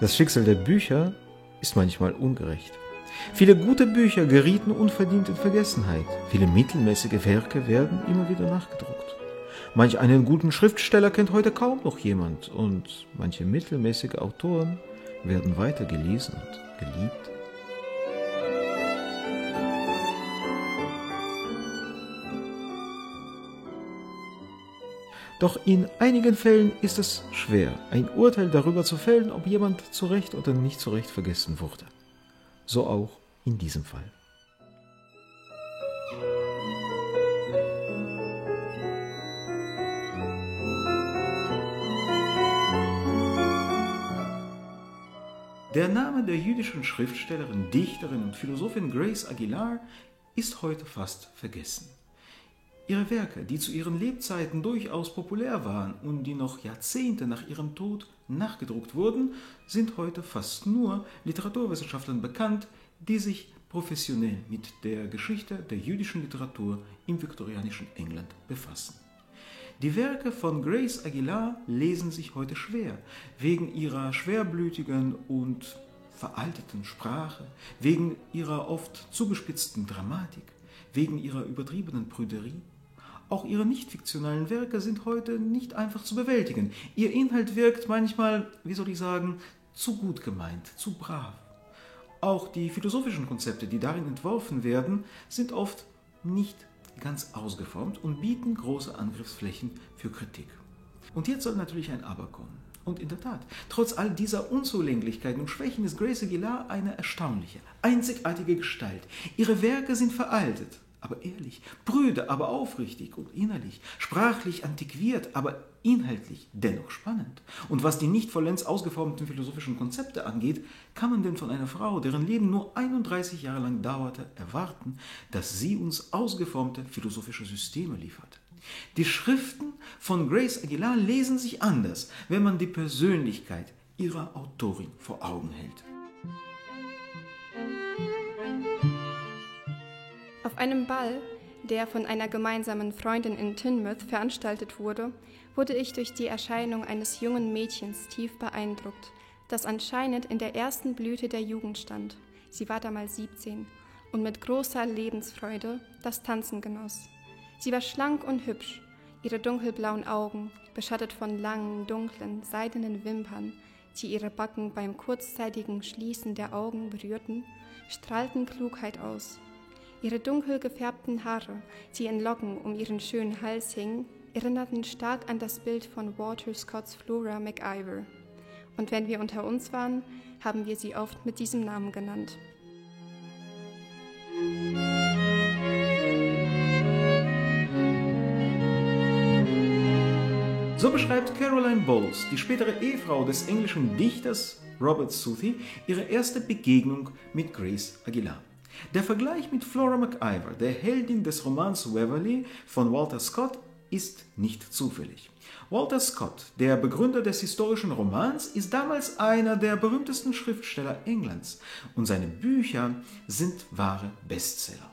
Das Schicksal der Bücher ist manchmal ungerecht. Viele gute Bücher gerieten unverdient in Vergessenheit. Viele mittelmäßige Werke werden immer wieder nachgedruckt. Manch einen guten Schriftsteller kennt heute kaum noch jemand und manche mittelmäßige Autoren werden weiter gelesen und geliebt. Doch in einigen Fällen ist es schwer, ein Urteil darüber zu fällen, ob jemand zu Recht oder nicht zu Recht vergessen wurde. So auch in diesem Fall. Der Name der jüdischen Schriftstellerin, Dichterin und Philosophin Grace Aguilar ist heute fast vergessen. Ihre Werke, die zu ihren Lebzeiten durchaus populär waren und die noch Jahrzehnte nach ihrem Tod nachgedruckt wurden, sind heute fast nur Literaturwissenschaftlern bekannt, die sich professionell mit der Geschichte der jüdischen Literatur im viktorianischen England befassen. Die Werke von Grace Aguilar lesen sich heute schwer, wegen ihrer schwerblütigen und veralteten Sprache, wegen ihrer oft zugespitzten Dramatik, wegen ihrer übertriebenen Prüderie. Auch ihre nicht-fiktionalen Werke sind heute nicht einfach zu bewältigen. Ihr Inhalt wirkt manchmal, zu gut gemeint, zu brav. Auch die philosophischen Konzepte, die darin entworfen werden, sind oft nicht ganz ausgeformt und bieten große Angriffsflächen für Kritik. Und jetzt soll natürlich ein Aber kommen. Und in der Tat, trotz all dieser Unzulänglichkeiten und Schwächen ist Grace Aguilar eine erstaunliche, einzigartige Gestalt. Ihre Werke sind veraltet, aber ehrlich, prüde, aber aufrichtig und innerlich, sprachlich antiquiert, aber inhaltlich dennoch spannend. Und was die nicht vollends ausgeformten philosophischen Konzepte angeht, kann man denn von einer Frau, deren Leben nur 31 Jahre lang dauerte, erwarten, dass sie uns ausgeformte philosophische Systeme liefert. Die Schriften von Grace Aguilar lesen sich anders, wenn man die Persönlichkeit ihrer Autorin vor Augen hält. Auf einem Ball, der von einer gemeinsamen Freundin in Teignmouth veranstaltet wurde, wurde ich durch die Erscheinung eines jungen Mädchens tief beeindruckt, das anscheinend in der ersten Blüte der Jugend stand. Sie war damals 17 und mit großer Lebensfreude das Tanzen genoss. Sie war schlank und hübsch, ihre dunkelblauen Augen, beschattet von langen, dunklen, seidenen Wimpern, die ihre Backen beim kurzzeitigen Schließen der Augen berührten, strahlten Klugheit aus. Ihre dunkel gefärbten Haare, die in Locken um ihren schönen Hals hingen, erinnerten stark an das Bild von Walter Scotts Flora MacIvor. Und wenn wir unter uns waren, haben wir sie oft mit diesem Namen genannt. So beschreibt Caroline Bowles, die spätere Ehefrau des englischen Dichters Robert Southey, ihre erste Begegnung mit Grace Aguilar. Der Vergleich mit Flora MacIvor, der Heldin des Romans Waverley von Walter Scott, ist nicht zufällig. Walter Scott, der Begründer des historischen Romans, ist damals einer der berühmtesten Schriftsteller Englands und seine Bücher sind wahre Bestseller.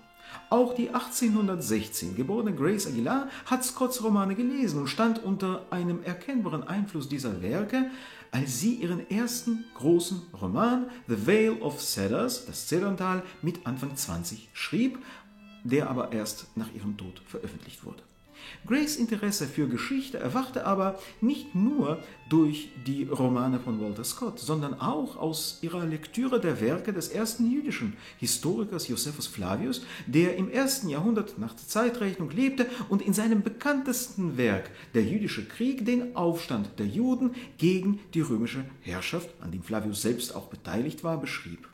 Auch die 1816 geborene Grace Aguilar hat Scotts Romane gelesen und stand unter einem erkennbaren Einfluss dieser Werke, als sie ihren ersten großen Roman The Vale of Cedars, das Zederntal, mit Anfang 20 schrieb, der aber erst nach ihrem Tod veröffentlicht wurde. Grace' Interesse für Geschichte erwachte aber nicht nur durch die Romane von Walter Scott, sondern auch aus ihrer Lektüre der Werke des ersten jüdischen Historikers Josephus Flavius, der im 1. Jahrhundert nach der Zeitrechnung lebte und in seinem bekanntesten Werk Der jüdische Krieg den Aufstand der Juden gegen die römische Herrschaft, an dem Flavius selbst auch beteiligt war, beschrieb.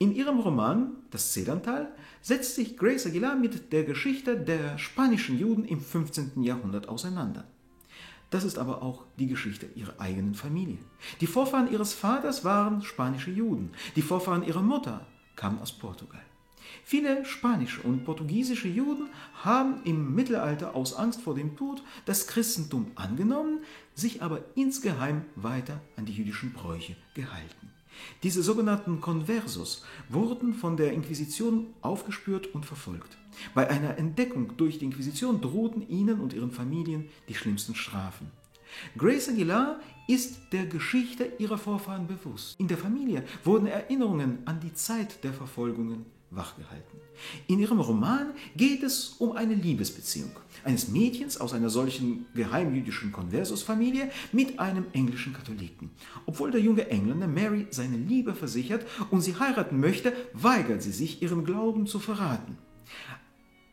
In ihrem Roman Das Zederntal setzt sich Grace Aguilar mit der Geschichte der spanischen Juden im 15. Jahrhundert auseinander. Das ist aber auch die Geschichte ihrer eigenen Familie. Die Vorfahren ihres Vaters waren spanische Juden, die Vorfahren ihrer Mutter kamen aus Portugal. Viele spanische und portugiesische Juden haben im Mittelalter aus Angst vor dem Tod das Christentum angenommen, sich aber insgeheim weiter an die jüdischen Bräuche gehalten. Diese sogenannten Conversos wurden von der Inquisition aufgespürt und verfolgt. Bei einer Entdeckung durch die Inquisition drohten ihnen und ihren Familien die schlimmsten Strafen. Grace Aguilar ist der Geschichte ihrer Vorfahren bewusst. In der Familie wurden Erinnerungen an die Zeit der Verfolgungen wachgehalten. In ihrem Roman geht es um eine Liebesbeziehung eines Mädchens aus einer solchen geheimjüdischen Conversos-Familie mit einem englischen Katholiken. Obwohl der junge Engländer Mary seine Liebe versichert und sie heiraten möchte, weigert sie sich, ihren Glauben zu verraten.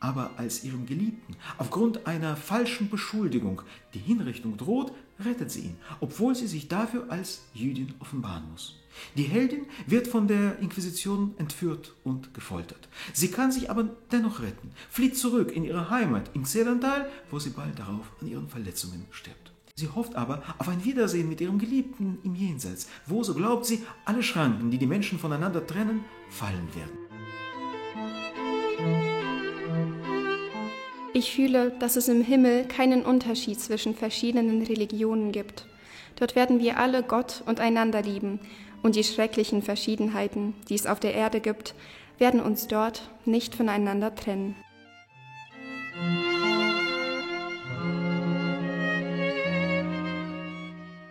Aber als ihrem Geliebten aufgrund einer falschen Beschuldigung die Hinrichtung droht, rettet sie ihn, obwohl sie sich dafür als Jüdin offenbaren muss. Die Heldin wird von der Inquisition entführt und gefoltert. Sie kann sich aber dennoch retten, flieht zurück in ihre Heimat im Zehlerntal, wo sie bald darauf an ihren Verletzungen stirbt. Sie hofft aber auf ein Wiedersehen mit ihrem Geliebten im Jenseits, wo, so glaubt sie, alle Schranken, die die Menschen voneinander trennen, fallen werden. Ich fühle, dass es im Himmel keinen Unterschied zwischen verschiedenen Religionen gibt. Dort werden wir alle Gott und einander lieben, und die schrecklichen Verschiedenheiten, die es auf der Erde gibt, werden uns dort nicht voneinander trennen.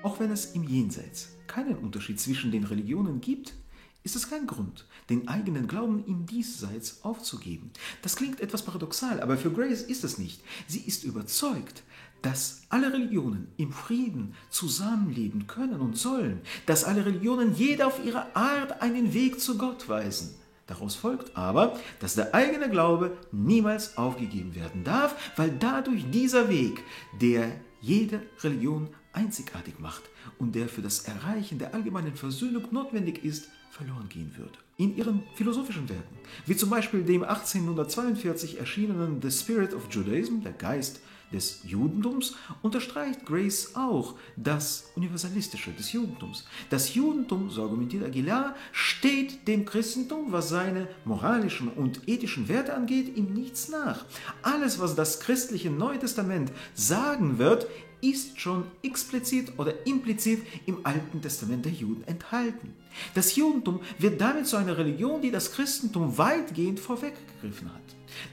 Auch wenn es im Jenseits keinen Unterschied zwischen den Religionen gibt, ist es kein Grund, den eigenen Glauben im Diesseits aufzugeben. Das klingt etwas paradoxal, aber für Grace ist es nicht. Sie ist überzeugt, dass alle Religionen im Frieden zusammenleben können und sollen, dass alle Religionen jeder auf ihre Art einen Weg zu Gott weisen. Daraus folgt aber, dass der eigene Glaube niemals aufgegeben werden darf, weil dadurch dieser Weg, der jede Religion einzigartig macht und der für das Erreichen der allgemeinen Versöhnung notwendig ist, verloren gehen würde. In ihren philosophischen Werken, wie zum Beispiel dem 1842 erschienenen The Spirit of Judaism, der Geist des Judentums, unterstreicht Grace auch das Universalistische des Judentums. Das Judentum, so argumentiert Aguilar, steht dem Christentum, was seine moralischen und ethischen Werte angeht, ihm nichts nach. Alles, was das christliche Neue Testament sagen wird, ist schon explizit oder implizit im Alten Testament der Juden enthalten. Das Judentum wird damit zu einer Religion, die das Christentum weitgehend vorweggegriffen hat.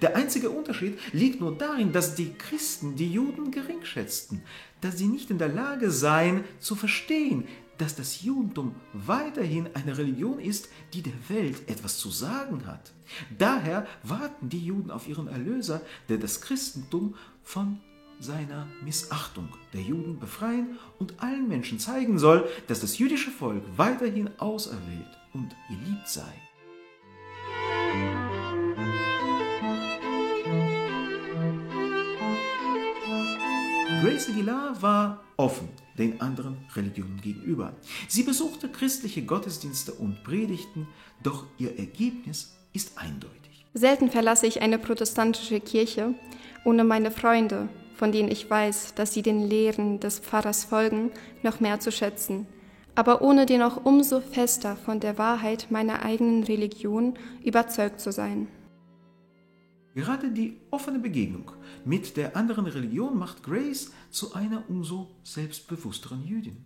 Der einzige Unterschied liegt nur darin, dass die Christen die Juden gering schätzten, dass sie nicht in der Lage seien zu verstehen, dass das Judentum weiterhin eine Religion ist, die der Welt etwas zu sagen hat. Daher warten die Juden auf ihren Erlöser, der das Christentum von seiner Missachtung der Juden befreien und allen Menschen zeigen soll, dass das jüdische Volk weiterhin auserwählt und geliebt sei. Grace Aguilar war offen den anderen Religionen gegenüber. Sie besuchte christliche Gottesdienste und Predigten, doch ihr Ergebnis ist eindeutig. Selten verlasse ich eine protestantische Kirche, ohne meine Freunde, von denen ich weiß, dass sie den Lehren des Pfarrers folgen, noch mehr zu schätzen, aber ohne dennoch umso fester von der Wahrheit meiner eigenen Religion überzeugt zu sein. Gerade die offene Begegnung mit der anderen Religion macht Grace zu einer umso selbstbewussteren Jüdin.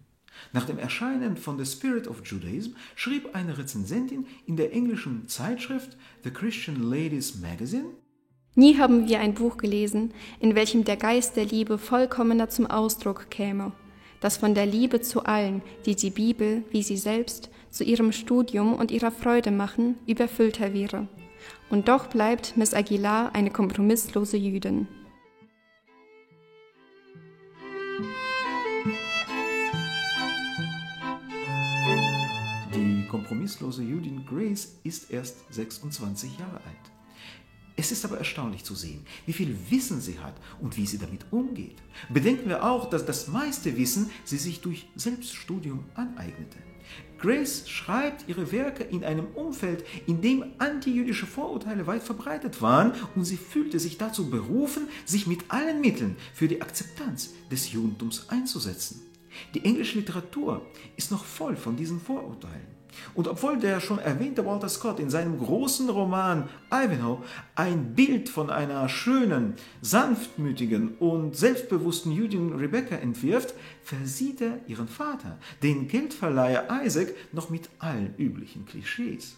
Nach dem Erscheinen von The Spirit of Judaism schrieb eine Rezensentin in der englischen Zeitschrift The Christian Ladies Magazine: Nie haben wir ein Buch gelesen, in welchem der Geist der Liebe vollkommener zum Ausdruck käme, das von der Liebe zu allen, die die Bibel, wie sie selbst, zu ihrem Studium und ihrer Freude machen, überfüllter wäre. Und doch bleibt Miss Aguilar eine kompromisslose Jüdin. Die kompromisslose Jüdin Grace ist erst 26 Jahre alt. Es ist aber erstaunlich zu sehen, wie viel Wissen sie hat und wie sie damit umgeht. Bedenken wir auch, dass das meiste Wissen sie sich durch Selbststudium aneignete. Grace schreibt ihre Werke in einem Umfeld, in dem antijüdische Vorurteile weit verbreitet waren, und sie fühlte sich dazu berufen, sich mit allen Mitteln für die Akzeptanz des Judentums einzusetzen. Die englische Literatur ist noch voll von diesen Vorurteilen. Und obwohl der schon erwähnte Walter Scott in seinem großen Roman Ivanhoe ein Bild von einer schönen, sanftmütigen und selbstbewussten Jüdin Rebecca entwirft, versieht er ihren Vater, den Geldverleiher Isaac, noch mit allen üblichen Klischees.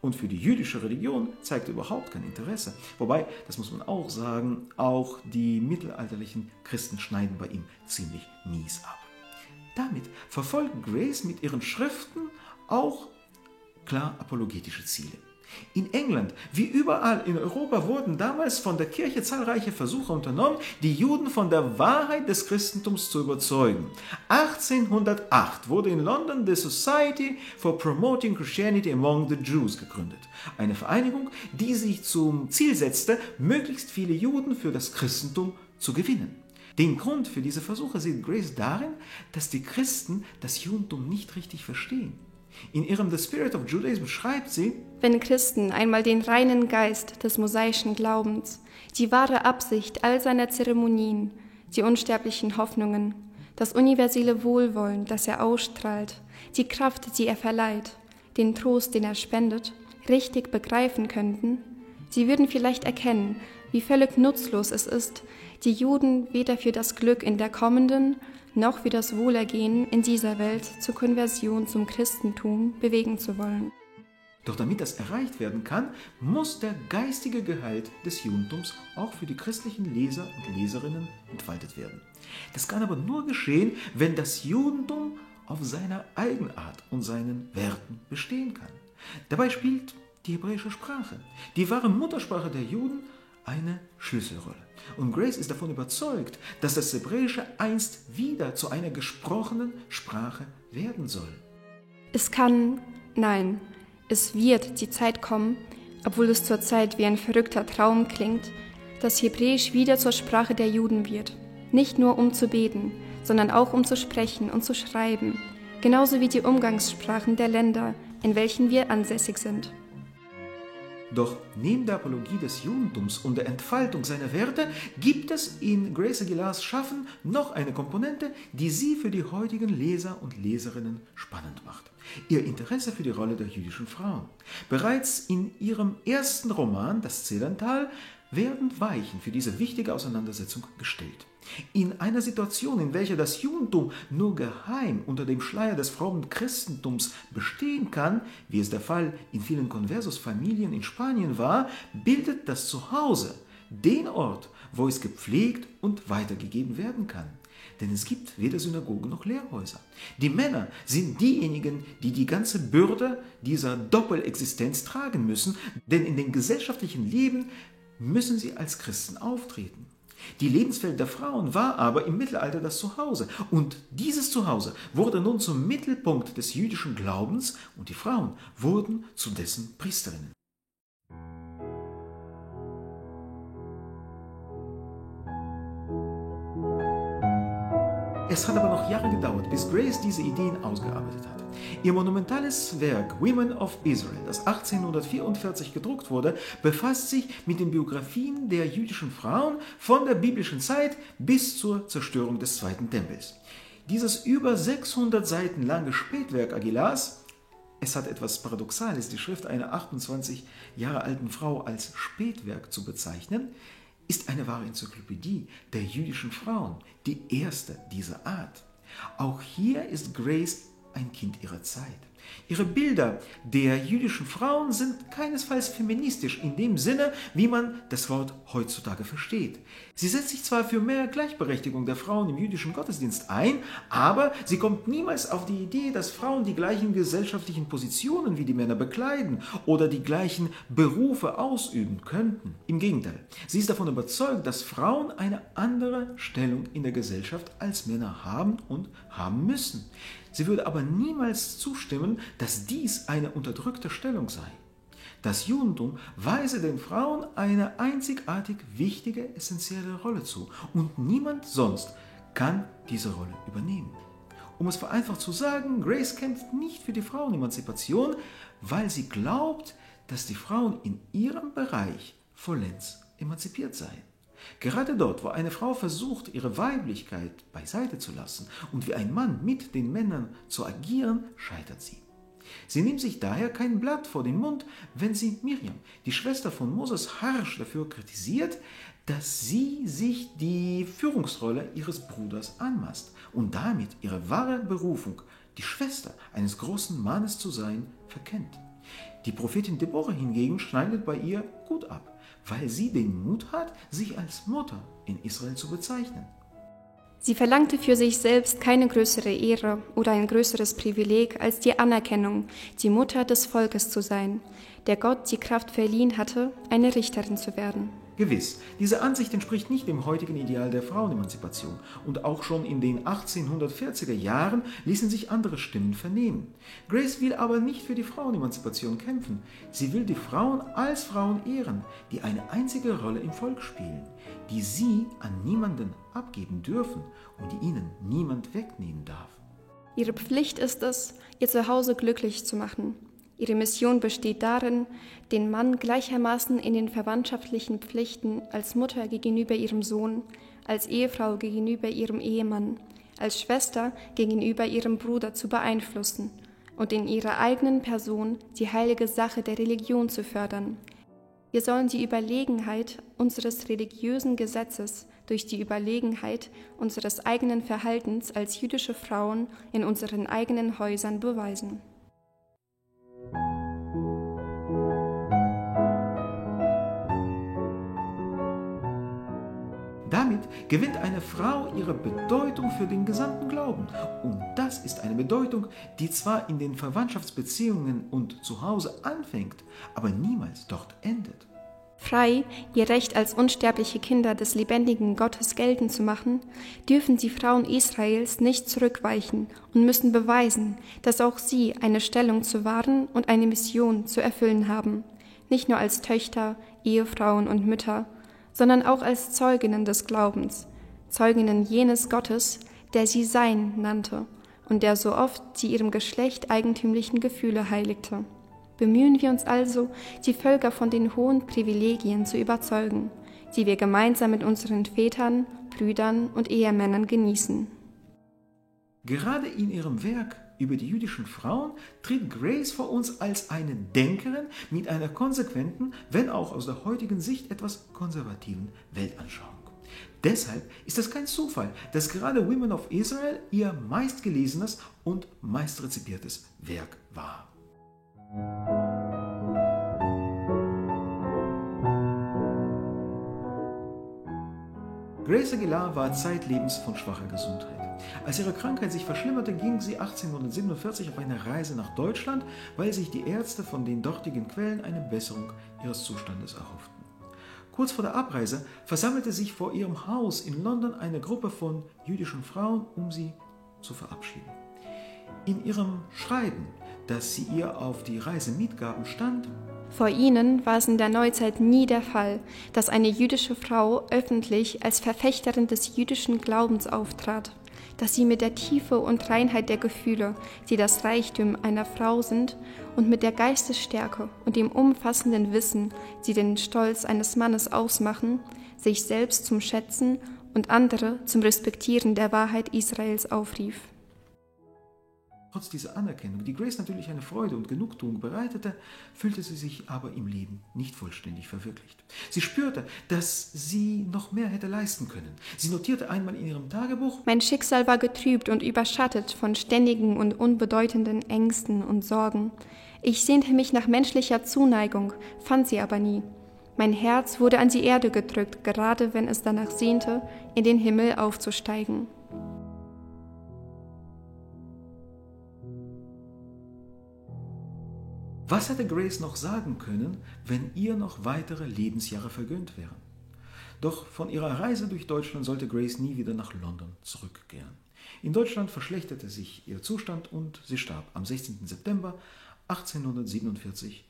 Und für die jüdische Religion zeigt er überhaupt kein Interesse. Wobei, das muss man auch sagen, auch die mittelalterlichen Christen schneiden bei ihm ziemlich mies ab. Damit verfolgt Grace mit ihren Schriften auch klar apologetische Ziele. In England wie überall in Europa wurden damals von der Kirche zahlreiche Versuche unternommen, die Juden von der Wahrheit des Christentums zu überzeugen. 1808 wurde in London the Society for Promoting Christianity Among the Jews gegründet. Eine Vereinigung, die sich zum Ziel setzte, möglichst viele Juden für das Christentum zu gewinnen. Den Grund für diese Versuche sieht Grace darin, dass die Christen das Judentum nicht richtig verstehen. In ihrem The Spirit of Judaism schreibt sie: Wenn Christen einmal den reinen Geist des mosaischen Glaubens, die wahre Absicht all seiner Zeremonien, die unsterblichen Hoffnungen, das universelle Wohlwollen, das er ausstrahlt, die Kraft, die er verleiht, den Trost, den er spendet, richtig begreifen könnten, sie würden vielleicht erkennen, wie völlig nutzlos es ist, die Juden weder für das Glück in der kommenden noch für das Wohlergehen in dieser Welt zur Konversion zum Christentum bewegen zu wollen. Doch damit das erreicht werden kann, muss der geistige Gehalt des Judentums auch für die christlichen Leser und Leserinnen entfaltet werden. Das kann aber nur geschehen, wenn das Judentum auf seiner Eigenart und seinen Werten bestehen kann. Dabei spielt die hebräische Sprache, die wahre Muttersprache der Juden, eine Schlüsselrolle. Und Grace ist davon überzeugt, dass das Hebräische einst wieder zu einer gesprochenen Sprache werden soll. Es wird die Zeit kommen, obwohl es zurzeit wie ein verrückter Traum klingt, dass Hebräisch wieder zur Sprache der Juden wird. Nicht nur um zu beten, sondern auch um zu sprechen und zu schreiben, genauso wie die Umgangssprachen der Länder, in welchen wir ansässig sind. Doch neben der Apologie des Judentums und der Entfaltung seiner Werte gibt es in Grace Aguilars Schaffen noch eine Komponente, die sie für die heutigen Leser und Leserinnen spannend macht: ihr Interesse für die Rolle der jüdischen Frauen. Bereits in ihrem ersten Roman, Das Zederntal, werden Weichen für diese wichtige Auseinandersetzung gestellt. In einer Situation, in welcher das Judentum nur geheim unter dem Schleier des frommen Christentums bestehen kann, wie es der Fall in vielen Conversos-Familien in Spanien war, bildet das Zuhause den Ort, wo es gepflegt und weitergegeben werden kann. Denn es gibt weder Synagogen noch Lehrhäuser. Die Männer sind diejenigen, die die ganze Bürde dieser Doppelexistenz tragen müssen, denn in dem gesellschaftlichen Leben müssen sie als Christen auftreten. Die Lebenswelt der Frauen war aber im Mittelalter das Zuhause. Und dieses Zuhause wurde nun zum Mittelpunkt des jüdischen Glaubens und die Frauen wurden zu dessen Priesterinnen. Es hat aber noch Jahre gedauert, bis Grace diese Ideen ausgearbeitet hat. Ihr monumentales Werk Women of Israel, das 1844 gedruckt wurde, befasst sich mit den Biografien der jüdischen Frauen von der biblischen Zeit bis zur Zerstörung des Zweiten Tempels. Dieses über 600 Seiten lange Spätwerk Aguilars, es hat etwas Paradoxales, die Schrift einer 28 Jahre alten Frau als Spätwerk zu bezeichnen, ist eine wahre Enzyklopädie der jüdischen Frauen, die erste dieser Art. Auch hier ist Grace ein Kind ihrer Zeit. Ihre Bilder der jüdischen Frauen sind keinesfalls feministisch in dem Sinne, wie man das Wort heutzutage versteht. Sie setzt sich zwar für mehr Gleichberechtigung der Frauen im jüdischen Gottesdienst ein, aber sie kommt niemals auf die Idee, dass Frauen die gleichen gesellschaftlichen Positionen wie die Männer bekleiden oder die gleichen Berufe ausüben könnten. Im Gegenteil, sie ist davon überzeugt, dass Frauen eine andere Stellung in der Gesellschaft als Männer haben und haben müssen. Sie würde aber niemals zustimmen, dass dies eine unterdrückte Stellung sei. Das Judentum weise den Frauen eine einzigartig wichtige, essentielle Rolle zu und niemand sonst kann diese Rolle übernehmen. Um es vereinfacht zu sagen, Grace kämpft nicht für die Frauenemanzipation, weil sie glaubt, dass die Frauen in ihrem Bereich vollends emanzipiert seien. Gerade dort, wo eine Frau versucht, ihre Weiblichkeit beiseite zu lassen und wie ein Mann mit den Männern zu agieren, scheitert sie. Sie nimmt sich daher kein Blatt vor den Mund, wenn sie Miriam, die Schwester von Moses, harsch dafür kritisiert, dass sie sich die Führungsrolle ihres Bruders anmaßt und damit ihre wahre Berufung, die Schwester eines großen Mannes zu sein, verkennt. Die Prophetin Deborah hingegen schneidet bei ihr gut ab, weil sie den Mut hat, sich als Mutter in Israel zu bezeichnen. Sie verlangte für sich selbst keine größere Ehre oder ein größeres Privileg als die Anerkennung, die Mutter des Volkes zu sein, der Gott die Kraft verliehen hatte, eine Richterin zu werden. Gewiss, diese Ansicht entspricht nicht dem heutigen Ideal der Frauenemanzipation und auch schon in den 1840er Jahren ließen sich andere Stimmen vernehmen. Grace will aber nicht für die Frauenemanzipation kämpfen. Sie will die Frauen als Frauen ehren, die eine einzige Rolle im Volk spielen, die sie an niemanden abgeben dürfen und die ihnen niemand wegnehmen darf. Ihre Pflicht ist es, ihr Zuhause glücklich zu machen. Ihre Mission besteht darin, den Mann gleichermaßen in den verwandtschaftlichen Pflichten als Mutter gegenüber ihrem Sohn, als Ehefrau gegenüber ihrem Ehemann, als Schwester gegenüber ihrem Bruder zu beeinflussen und in ihrer eigenen Person die heilige Sache der Religion zu fördern. Wir sollen die Überlegenheit unseres religiösen Gesetzes durch die Überlegenheit unseres eigenen Verhaltens als jüdische Frauen in unseren eigenen Häusern beweisen. Damit gewinnt eine Frau ihre Bedeutung für den gesamten Glauben. Und das ist eine Bedeutung, die zwar in den Verwandtschaftsbeziehungen und zu Hause anfängt, aber niemals dort endet. Frei, ihr Recht als unsterbliche Kinder des lebendigen Gottes geltend zu machen, dürfen die Frauen Israels nicht zurückweichen und müssen beweisen, dass auch sie eine Stellung zu wahren und eine Mission zu erfüllen haben, nicht nur als Töchter, Ehefrauen und Mütter, sondern auch als Zeuginnen des Glaubens, Zeuginnen jenes Gottes, der sie Sein nannte und der so oft die ihrem Geschlecht eigentümlichen Gefühle heiligte. Bemühen wir uns also, die Völker von den hohen Privilegien zu überzeugen, die wir gemeinsam mit unseren Vätern, Brüdern und Ehemännern genießen. Gerade in ihrem Werk über die jüdischen Frauen tritt Grace vor uns als eine Denkerin mit einer konsequenten, wenn auch aus der heutigen Sicht etwas konservativen Weltanschauung. Deshalb ist es kein Zufall, dass gerade Women of Israel ihr meistgelesenes und meistrezipiertes Werk war. Grace Aguilar war zeitlebens von schwacher Gesundheit. Als ihre Krankheit sich verschlimmerte, ging sie 1847 auf eine Reise nach Deutschland, weil sich die Ärzte von den dortigen Quellen eine Besserung ihres Zustandes erhofften. Kurz vor der Abreise versammelte sich vor ihrem Haus in London eine Gruppe von jüdischen Frauen, um sie zu verabschieden. In ihrem Schreiben, das sie ihr auf die Reise mitgaben, stand: Vor ihnen war es in der Neuzeit nie der Fall, dass eine jüdische Frau öffentlich als Verfechterin des jüdischen Glaubens auftrat, dass sie mit der Tiefe und Reinheit der Gefühle, die das Reichtum einer Frau sind, und mit der Geistesstärke und dem umfassenden Wissen, die den Stolz eines Mannes ausmachen, sich selbst zum Schätzen und andere zum Respektieren der Wahrheit Israels aufrief. Trotz dieser Anerkennung, die Grace natürlich eine Freude und Genugtuung bereitete, fühlte sie sich aber im Leben nicht vollständig verwirklicht. Sie spürte, dass sie noch mehr hätte leisten können. Sie notierte einmal in ihrem Tagebuch: Mein Schicksal war getrübt und überschattet von ständigen und unbedeutenden Ängsten und Sorgen. Ich sehnte mich nach menschlicher Zuneigung, fand sie aber nie. Mein Herz wurde an die Erde gedrückt, gerade wenn es danach sehnte, in den Himmel aufzusteigen. Was hätte Grace noch sagen können, wenn ihr noch weitere Lebensjahre vergönnt wären? Doch von ihrer Reise durch Deutschland sollte Grace nie wieder nach London zurückkehren. In Deutschland verschlechterte sich ihr Zustand und sie starb am 16. September 1847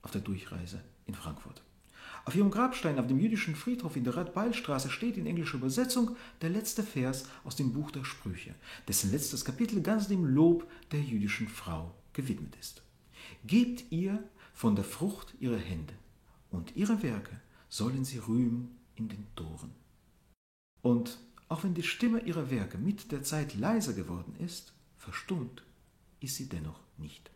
auf der Durchreise in Frankfurt. Auf ihrem Grabstein auf dem jüdischen Friedhof in der Radbeilstraße steht in englischer Übersetzung der letzte Vers aus dem Buch der Sprüche, dessen letztes Kapitel ganz dem Lob der jüdischen Frau gewidmet ist. Gebt ihr von der Frucht ihrer Hände, und ihre Werke sollen sie rühmen in den Toren. Und auch wenn die Stimme ihrer Werke mit der Zeit leiser geworden ist, verstummt ist sie dennoch nicht.